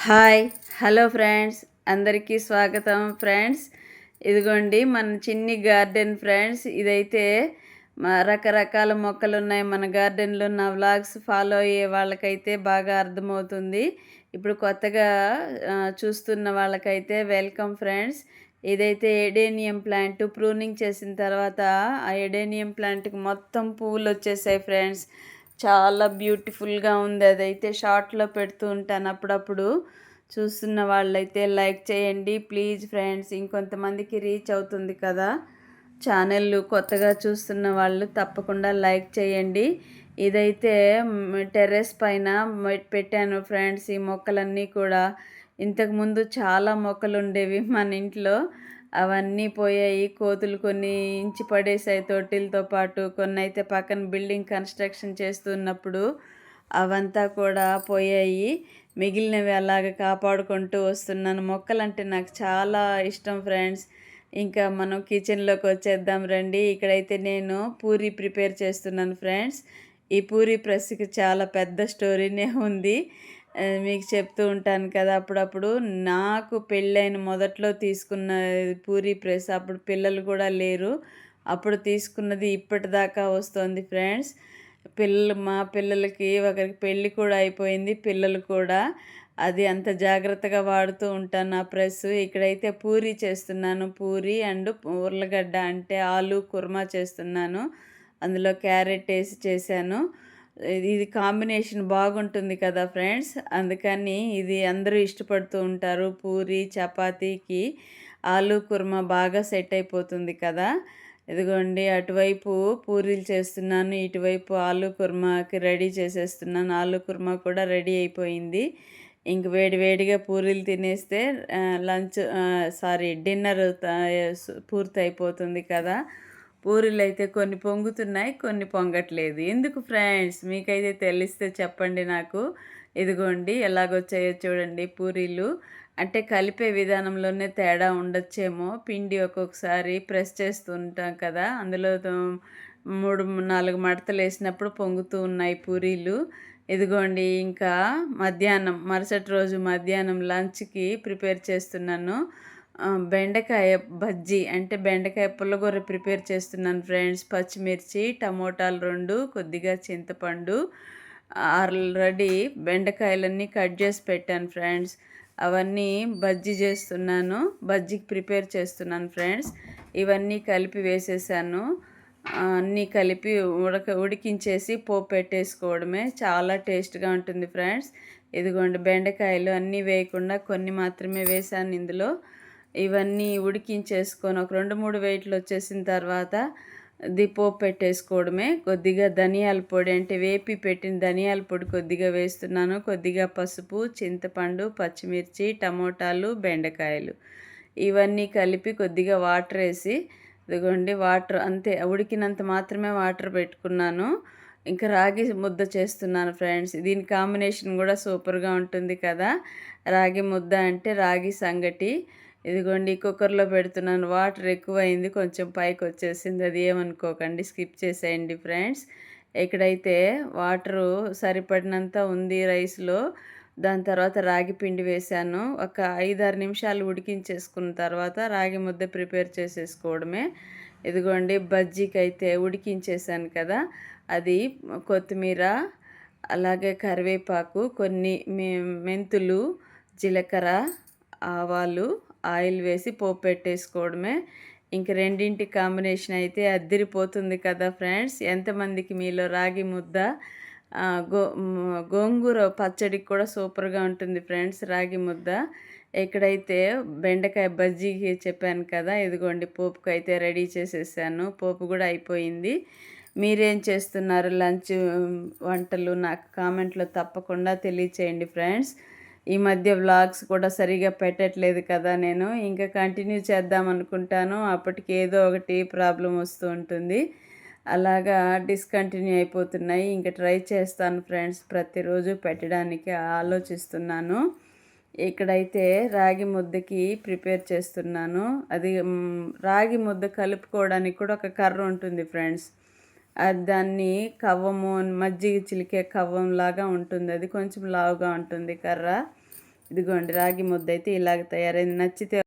Hi hello friends, అందరికీ స్వాగతం friends. ఇదిగోండి మన చిన్ని గార్డెన్ ఫ్రెండ్స్. ఇదైతే రకరకాల మొక్కలు ఉన్నాయి మన గార్డెన్లో. నా వ్లాగ్స్ ఫాలో అయ్యే వాళ్ళకైతే బాగా అర్థమవుతుంది. ఇప్పుడు కొత్తగా చూస్తున్న వాళ్ళకైతే వెల్కమ్ ఫ్రెండ్స్. ఇదైతే ఎడేనియం ప్లాంట్ ప్రూనింగ్ చేసిన తర్వాత ఆ ఎడేనియం ప్లాంట్కి మొత్తం పువ్వులు వచ్చేసాయి ఫ్రెండ్స్. చాలా బ్యూటిఫుల్గా ఉంది. అదైతే షార్ట్లో పెడుతూ ఉంటాను అప్పుడప్పుడు. చూస్తున్న వాళ్ళైతే లైక్ చేయండి ప్లీజ్ ఫ్రెండ్స్. ఇంకొంతమందికి రీచ్ అవుతుంది కదా ఛానల్. కొత్తగా చూస్తున్న వాళ్ళు తప్పకుండా లైక్ చేయండి. ఇదైతే టెర్రస్ పైన పెట్టాను ఫ్రెండ్స్. ఈ మొక్కలన్నీ కూడా ఇంతకుముందు చాలా మొక్కలు ఉండేవి మన ఇంట్లో. అవన్నీ పోయాయి. కోతులు కొన్ని ఇంచి పడేసాయి తొట్టిలతో పాటు. కొన్ని అయితే పక్కన బిల్డింగ్ కన్స్ట్రక్షన్ చేస్తున్నప్పుడు అవంతా కూడా పోయాయి. మిగిలినవి అలాగ కాపాడుకుంటూ వస్తున్నాను. మొక్కలంటే నాకు చాలా ఇష్టం ఫ్రెండ్స్. ఇంకా మనం కిచెన్లోకి వచ్చేద్దాం రండి. ఇక్కడైతే నేను పూరి ప్రిపేర్ చేస్తున్నాను ఫ్రెండ్స్. ఈ పూరి ప్రెస్కి చాలా పెద్ద స్టోరీనే ఉంది. మీకు చెప్తూ ఉంటాను కదా అప్పుడప్పుడు. నాకు పెళ్ళైన మొదట్లో తీసుకున్న పూరి ప్రెస్. అప్పుడు పిల్లలు కూడా లేరు. అప్పుడు తీసుకున్నది ఇప్పటిదాకా వస్తుంది ఫ్రెండ్స్. మా పిల్లలకి ఒకరికి పెళ్ళి కూడా అయిపోయింది, పిల్లలు కూడా. అది అంత జాగ్రత్తగా వాడుతూ ఉంటాను ఆ ప్రెస్. ఇక్కడైతే పూరి చేస్తున్నాను. పూరి అండ్ ఉర్లగడ్డ అంటే ఆలు కుర్మా చేస్తున్నాను. అందులో క్యారెట్ వేసి చేశాను. ఇది కాంబినేషన్ బాగుంటుంది కదా ఫ్రెండ్స్. అందుకని ఇది అందరూ ఇష్టపడుతూ ఉంటారు. పూరి చపాతీకి ఆలు కుర్మా బాగా సెట్ అయిపోతుంది కదా. ఇదిగోండి అటువైపు పూరీలు చేస్తున్నాను, ఇటువైపు ఆలు కుర్మాకి రెడీ చేసేస్తున్నాను. ఆలు కుర్మా కూడా రెడీ అయిపోయింది. ఇంక వేడివేడిగా పూరీలు తినేస్తే డిన్నర్ పూర్తి అయిపోతుంది కదా. పూరీలు అయితే కొన్ని పొంగుతున్నాయి, కొన్ని పొంగట్లేదు. ఎందుకు ఫ్రెండ్స్? మీకైతే తెలిస్తే చెప్పండి నాకు. ఇదిగోండి ఎలాగొచ్చాయో చూడండి పూరీలు. అంటే కలిపే విధానంలోనే తేడా ఉండొచ్చేమో. పిండి ఒక్కొక్కసారి ప్రెస్ చేస్తూ ఉంటాం కదా, అందులో 3-4 మడతలు వేసినప్పుడు పొంగుతూ ఉన్నాయి పూరీలు. ఇదిగోండి ఇంకా మరుసటి రోజు మధ్యాహ్నం లంచ్కి ప్రిపేర్ చేస్తున్నాను. బెండకాయ బజ్జీ అంటే బెండకాయ పుల్లగూర ప్రిపేర్ చేస్తున్నాను ఫ్రెండ్స్. పచ్చిమిర్చి, టమోటాలు 2, కొద్దిగా చింతపండు. ఆల్రెడీ బెండకాయలన్నీ కట్ చేసి పెట్టాను ఫ్రెండ్స్. అవన్నీ బజ్జీ చేస్తున్నాను, బజ్జీకి ప్రిపేర్ చేస్తున్నాను ఫ్రెండ్స్. ఇవన్నీ కలిపి వేసేసాను. అన్నీ కలిపి ఉడికించేసి పోపు పెట్టేసుకోవడమే. చాలా టేస్ట్గా ఉంటుంది ఫ్రెండ్స్. ఇదిగోండి బెండకాయలు అన్నీ వేయకుండా కొన్ని మాత్రమే వేసాను ఇందులో. ఇవన్నీ ఉడికించేసుకొని ఒక 2-3 వెయిట్లు వచ్చేసిన తర్వాత పోపు పెట్టేసుకోవడమే. కొద్దిగా ధనియాల పొడి అంటే వేపి పెట్టిన ధనియాల పొడి కొద్దిగా వేస్తున్నాను. కొద్దిగా పసుపు, చింతపండు, పచ్చిమిర్చి, టమోటాలు, బెండకాయలు ఇవన్నీ కలిపి కొద్దిగా వాటర్ వేసి, ఇదిగోండి వాటర్ అంతే ఉడికినంత మాత్రమే వాటర్ పెట్టుకున్నాను. ఇంకా రాగి ముద్ద చేస్తున్నాను ఫ్రెండ్స్. దీని కాంబినేషన్ కూడా సూపర్గా ఉంటుంది కదా. రాగి ముద్ద అంటే రాగి సంగటి. ఇదిగోండి కుక్కర్లో పెడుతున్నాను. వాటర్ ఎక్కువైంది, కొంచెం పైకి వచ్చేసింది. అది ఏమనుకోకండి, స్కిప్ చేసేయండి ఫ్రెండ్స్. ఇక్కడైతే వాటరు సరిపడినంత ఉంది రైస్లో. దాని తర్వాత రాగి పిండి వేశాను. ఒక 5-6 నిమిషాలు ఉడికించేసుకున్న తర్వాత రాగి ముద్ద ప్రిపేర్ చేసేసుకోవడమే. ఇదిగోండి బజ్జీకి అయితే ఉడికించేసాను కదా, అది కొత్తిమీర, అలాగే కరివేపాకు, కొన్ని మెంతులు, జీలకర్ర, ఆవాలు, ఆయిల్ వేసి పోపు పెట్టేసుకోవడమే. ఇంక రెండింటి కాంబినేషన్ అయితే అద్దిరిపోతుంది కదా ఫ్రెండ్స్. ఎంతమందికి మీలో రాగి ముద్ద గోంగూర పచ్చడికి కూడా సూపర్గా ఉంటుంది ఫ్రెండ్స్ రాగి ముద్ద. ఇక్కడైతే బెండకాయ బజ్జీకి చెప్పాను కదా, ఇదిగోండి పోపుకి అయితే రెడీ చేసేసాను. పోపు కూడా అయిపోయింది. మీరేం చేస్తున్నారు లంచ్ వంటలు? నాకు కామెంట్లో తప్పకుండా తెలియచేయండి ఫ్రెండ్స్. ఈ మధ్య వ్లాగ్స్ కూడా సరిగా పెట్టట్లేదు కదా నేను. ఇంకా కంటిన్యూ చేద్దాం అనుకుంటాను, అప్పటికి ఏదో ఒకటి ప్రాబ్లం వస్తూ ఉంటుంది. అలాగా డిస్కంటిన్యూ అయిపోతున్నాయి. ఇంకా ట్రై చేస్తాను ఫ్రెండ్స్, ప్రతిరోజు పెట్టడానికి ఆలోచిస్తున్నాను. ఇక్కడైతే రాగి ముద్దకి ప్రిపేర్ చేస్తున్నాను. అది రాగి ముద్ద కలుపుకోవడానికి కూడా ఒక కర్ర ఉంటుంది ఫ్రెండ్స్. దాన్ని కవ్వము, మజ్జిగ చిలికే కవ్వం లాగా ఉంటుంది. అది కొంచెం లావుగా ఉంటుంది కర్ర. ఇదిగోండి రాగి ముద్ద అయితే ఇలాగ తయారైంది. నచ్చితే